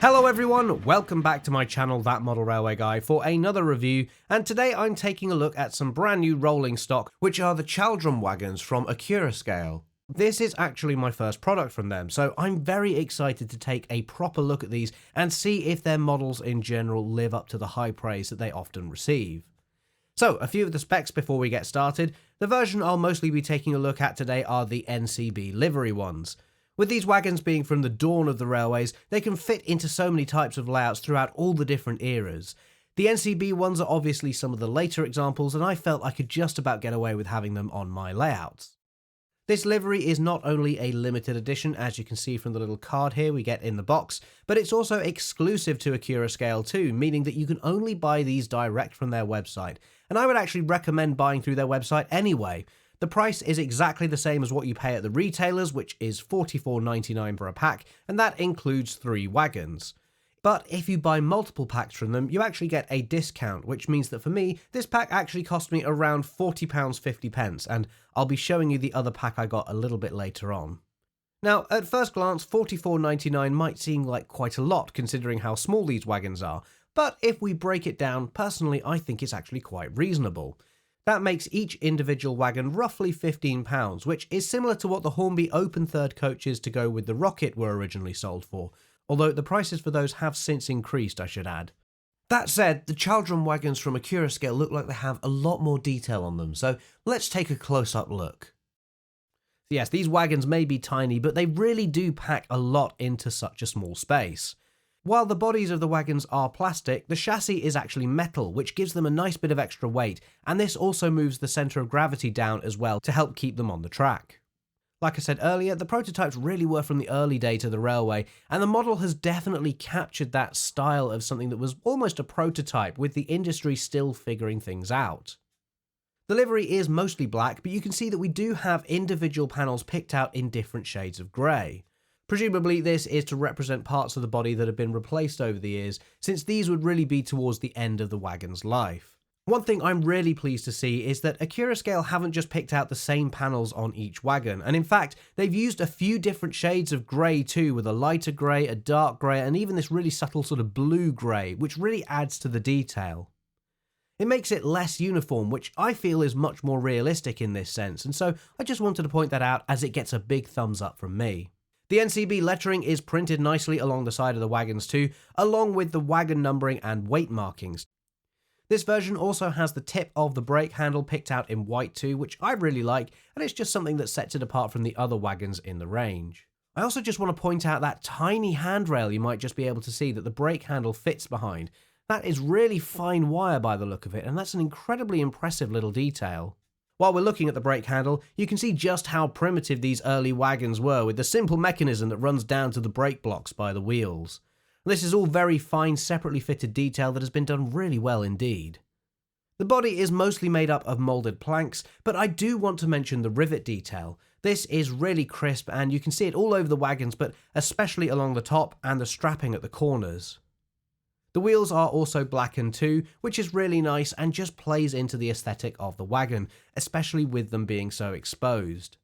Hello everyone, welcome back to my channel That Model Railway Guy for another review, and today I'm taking a look at some brand new rolling stock, which are the Chaldron Wagons from Accurascale. This is actually my first product from them, so I'm very excited to take a proper look at these and see if their models in general live up to the high praise that they often receive. So, a few of the specs before we get started. The version I'll mostly be taking a look at today are the N.C.B livery ones. With these wagons being from the dawn of the railways, they can fit into so many types of layouts throughout all the different eras. The N.C.B ones are obviously some of the later examples, and I felt I could just about get away with having them on my layouts. This livery is not only a limited edition, as you can see from the little card here we get in the box, but it's also exclusive to Accurascale too, meaning that you can only buy these direct from their website, and I would actually recommend buying through their website anyway. The price is exactly the same as what you pay at the retailers, which is $44.99 for a pack, and that includes 3 wagons. But if you buy multiple packs from them, you actually get a discount, which means that for me, this pack actually cost me around £40.50, and I'll be showing you the other pack I got a little bit later on. Now, at first glance, $44.99 might seem like quite a lot considering how small these wagons are, but if we break it down, personally I think it's actually quite reasonable. That makes each individual wagon roughly £15, which is similar to what the Hornby open third coaches to go with the Rocket were originally sold for, although the prices for those have since increased, I should add. That said, the Chaldron wagons from Accurascale look like they have a lot more detail on them, so let's take a close-up look. Yes, these wagons may be tiny, but they really do pack a lot into such a small space. While the bodies of the wagons are plastic, the chassis is actually metal, which gives them a nice bit of extra weight, and this also moves the centre of gravity down as well to help keep them on the track. Like I said earlier, the prototypes really were from the early days of the railway, and the model has definitely captured that style of something that was almost a prototype, with the industry still figuring things out. The livery is mostly black, but you can see that we do have individual panels picked out in different shades of grey. Presumably this is to represent parts of the body that have been replaced over the years, since these would really be towards the end of the wagon's life. One thing I'm really pleased to see is that Accurascale haven't just picked out the same panels on each wagon, and in fact they've used a few different shades of grey too, with a lighter grey, a dark grey, and even this really subtle sort of blue grey, which really adds to the detail. It makes it less uniform, which I feel is much more realistic in this sense, and so I just wanted to point that out as it gets a big thumbs up from me. The N.C.B lettering is printed nicely along the side of the wagons too, along with the wagon numbering and weight markings. This version also has the tip of the brake handle picked out in white too, which I really like, and it's just something that sets it apart from the other wagons in the range. I also just want to point out that tiny handrail you might just be able to see that the brake handle fits behind. That is really fine wire by the look of it, and that's an incredibly impressive little detail. While we're looking at the brake handle, you can see just how primitive these early wagons were, with the simple mechanism that runs down to the brake blocks by the wheels. This is all very fine, separately fitted detail that has been done really well indeed. The body is mostly made up of moulded planks, but I do want to mention the rivet detail. This is really crisp, and you can see it all over the wagons, but especially along the top and the strapping at the corners. The wheels are also blackened too, which is really nice and just plays into the aesthetic of the wagon, especially with them being so exposed.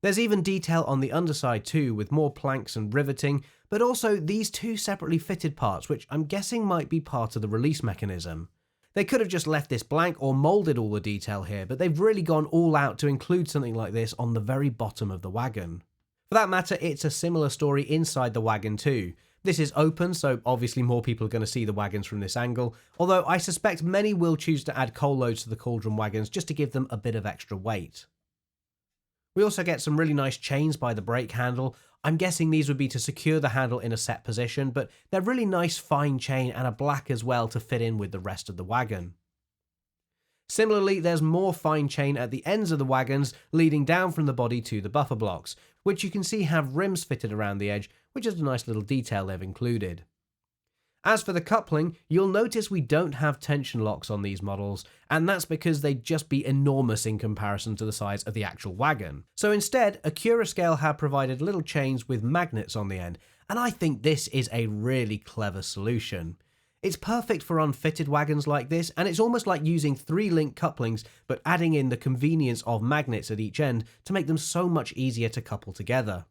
There's even detail on the underside too, with more planks and riveting, but also these two separately fitted parts, which I'm guessing might be part of the release mechanism. They could have just left this blank or moulded all the detail here, but they've really gone all out to include something like this on the very bottom of the wagon. For that matter, it's a similar story inside the wagon too. This is open, so obviously more people are going to see the wagons from this angle, although I suspect many will choose to add coal loads to the Chaldron wagons just to give them a bit of extra weight. We also get some really nice chains by the brake handle. I'm guessing these would be to secure the handle in a set position, but they're really nice fine chain and are black as well to fit in with the rest of the wagon. Similarly, there's more fine chain at the ends of the wagons leading down from the body to the buffer blocks, which you can see have rims fitted around the edge, which is a nice little detail they've included. As for the coupling, you'll notice we don't have tension locks on these models, and that's because they'd just be enormous in comparison to the size of the actual wagon. So instead, Accurascale have provided little chains with magnets on the end, and I think this is a really clever solution. It's perfect for unfitted wagons like this, and it's almost like using 3-link couplings but adding in the convenience of magnets at each end to make them so much easier to couple together.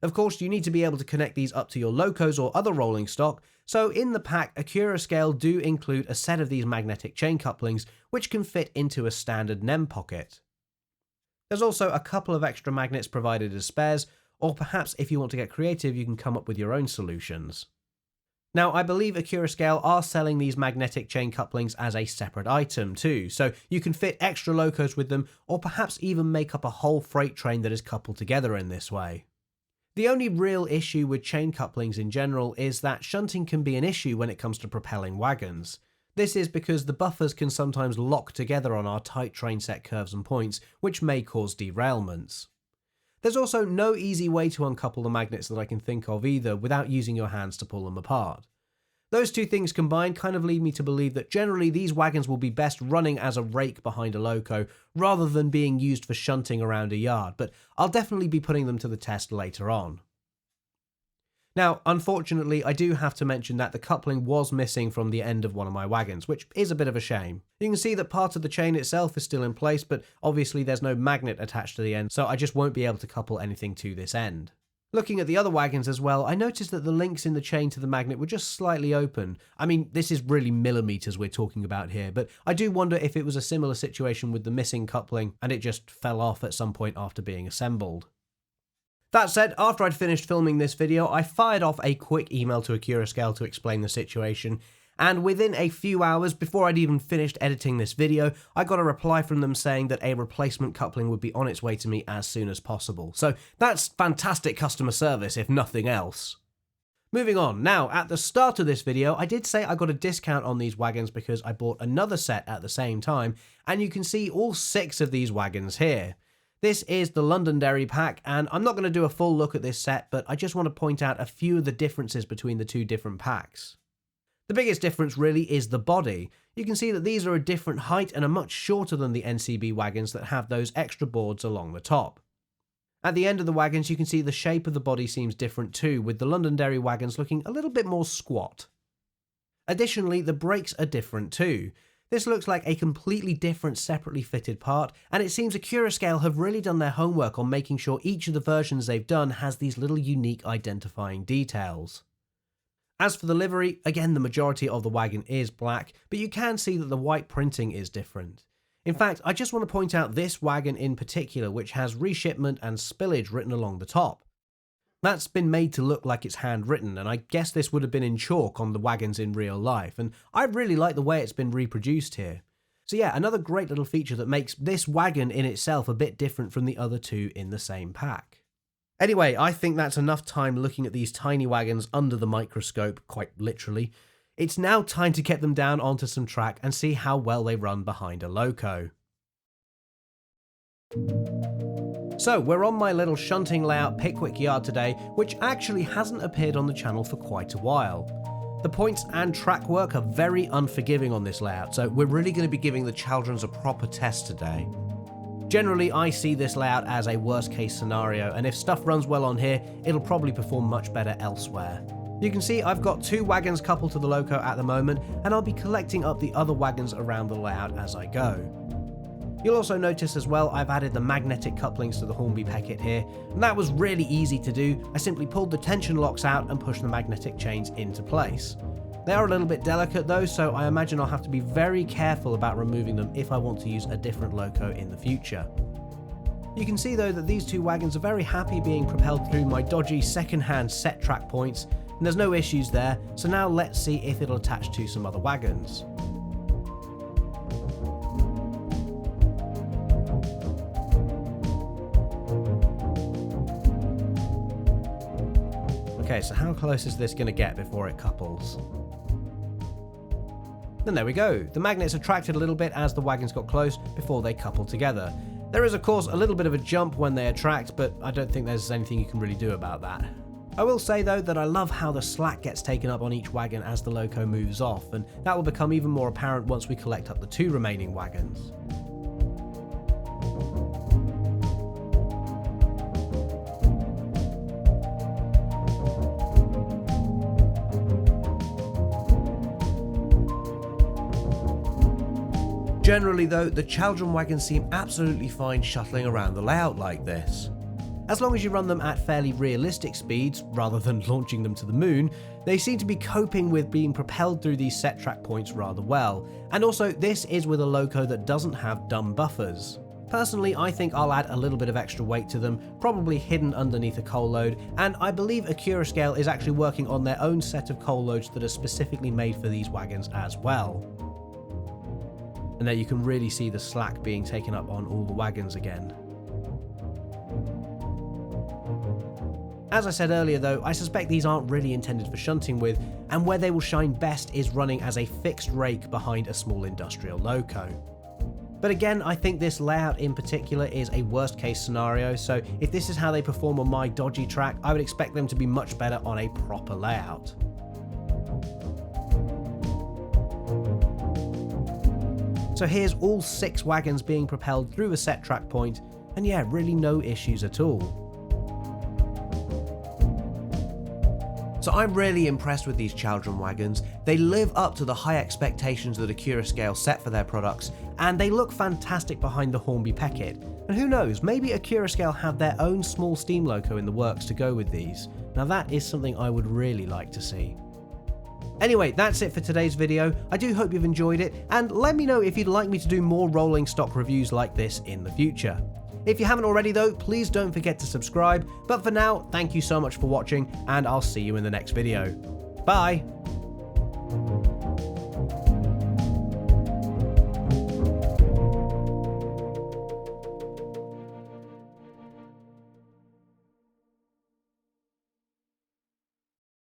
Of course, you need to be able to connect these up to your locos or other rolling stock, so in the pack, Accurascale do include a set of these magnetic chain couplings which can fit into a standard NEM pocket. There's also a couple of extra magnets provided as spares, or perhaps if you want to get creative you can come up with your own solutions. Now, I believe Accurascale are selling these magnetic chain couplings as a separate item too, so you can fit extra locos with them, or perhaps even make up a whole freight train that is coupled together in this way. The only real issue with chain couplings in general is that shunting can be an issue when it comes to propelling wagons. This is because the buffers can sometimes lock together on our tight train set curves and points, which may cause derailments. There's also no easy way to uncouple the magnets that I can think of either without using your hands to pull them apart. Those two things combined kind of lead me to believe that generally these wagons will be best running as a rake behind a loco rather than being used for shunting around a yard, but I'll definitely be putting them to the test later on. Now, unfortunately, I do have to mention that the coupling was missing from the end of one of my wagons, which is a bit of a shame. You can see that part of the chain itself is still in place, but obviously there's no magnet attached to the end, so I just won't be able to couple anything to this end. Looking at the other wagons as well, I noticed that the links in the chain to the magnet were just slightly open. I mean, this is really millimeters we're talking about here, but I do wonder if it was a similar situation with the missing coupling and it just fell off at some point after being assembled. That said, after I'd finished filming this video, I fired off a quick email to Accurascale to explain the situation, and within a few hours, before I'd even finished editing this video, I got a reply from them saying that a replacement coupling would be on its way to me as soon as possible. So that's fantastic customer service, if nothing else. Moving on, now at the start of this video, I did say I got a discount on these wagons because I bought another set at the same time, and you can see all 6 of these wagons here. This is the Londonderry pack, and I'm not going to do a full look at this set, but I just want to point out a few of the differences between the two different packs. The biggest difference really is the body. You can see that these are a different height and are much shorter than the N.C.B wagons that have those extra boards along the top. At the end of the wagons you can see the shape of the body seems different too, with the Londonderry wagons looking a little bit more squat. Additionally, the brakes are different too. This looks like a completely different separately fitted part, and it seems Accurascale have really done their homework on making sure each of the versions they've done has these little unique identifying details. As for the livery, again the majority of the wagon is black, but you can see that the white printing is different. In fact, I just want to point out this wagon in particular, which has reshipment and spillage written along the top. That's been made to look like it's handwritten, and I guess this would have been in chalk on the wagons in real life, and I really like the way it's been reproduced here. So yeah, another great little feature that makes this wagon in itself a bit different from the other two in the same pack. Anyway, I think that's enough time looking at these tiny wagons under the microscope, quite literally. It's now time to get them down onto some track and see how well they run behind a loco. So, we're on my little shunting layout Pickwick Yard today, which actually hasn't appeared on the channel for quite a while. The points and track work are very unforgiving on this layout, so we're really going to be giving the Chaldrons a proper test today. Generally, I see this layout as a worst case scenario, and if stuff runs well on here, it'll probably perform much better elsewhere. You can see I've got 2 wagons coupled to the loco at the moment, and I'll be collecting up the other wagons around the layout as I go. You'll also notice as well I've added the magnetic couplings to the Hornby Peckett here, and that was really easy to do. I simply pulled the tension locks out and pushed the magnetic chains into place. They are a little bit delicate though, so I imagine I'll have to be very careful about removing them if I want to use a different loco in the future. You can see though that these 2 wagons are very happy being propelled through my dodgy secondhand setrack points, and there's no issues there, so now let's see if it'll attach to some other wagons. Okay, so how close is this going to get before it couples? And there we go. The magnets attracted a little bit as the wagons got close before they coupled together. There is of course a little bit of a jump when they attract, but I don't think there's anything you can really do about that. I will say though that I love how the slack gets taken up on each wagon as the loco moves off, and that will become even more apparent once we collect up the 2 remaining wagons. Generally though, the Chaldron wagons seem absolutely fine shuttling around the layout like this. As long as you run them at fairly realistic speeds, rather than launching them to the moon, they seem to be coping with being propelled through these setrack points rather well. And also, this is with a loco that doesn't have dumb buffers. Personally, I think I'll add a little bit of extra weight to them, probably hidden underneath a coal load, and I believe Accurascale is actually working on their own set of coal loads that are specifically made for these wagons as well. And there you can really see the slack being taken up on all the wagons again. As I said earlier though, I suspect these aren't really intended for shunting with, and where they will shine best is running as a fixed rake behind a small industrial loco. But again, I think this layout in particular is a worst case scenario, so if this is how they perform on my dodgy track, I would expect them to be much better on a proper layout. So here's all 6 wagons being propelled through a set track point, and yeah, really no issues at all. So I'm really impressed with these Chaldron wagons. They live up to the high expectations that Accurascale set for their products, and they look fantastic behind the Hornby Peckett. And who knows, maybe Accurascale have their own small steam loco in the works to go with these. Now that is something I would really like to see. Anyway, that's it for today's video. I do hope you've enjoyed it, and let me know if you'd like me to do more rolling stock reviews like this in the future. If you haven't already though, please don't forget to subscribe, but for now, thank you so much for watching, and I'll see you in the next video. Bye!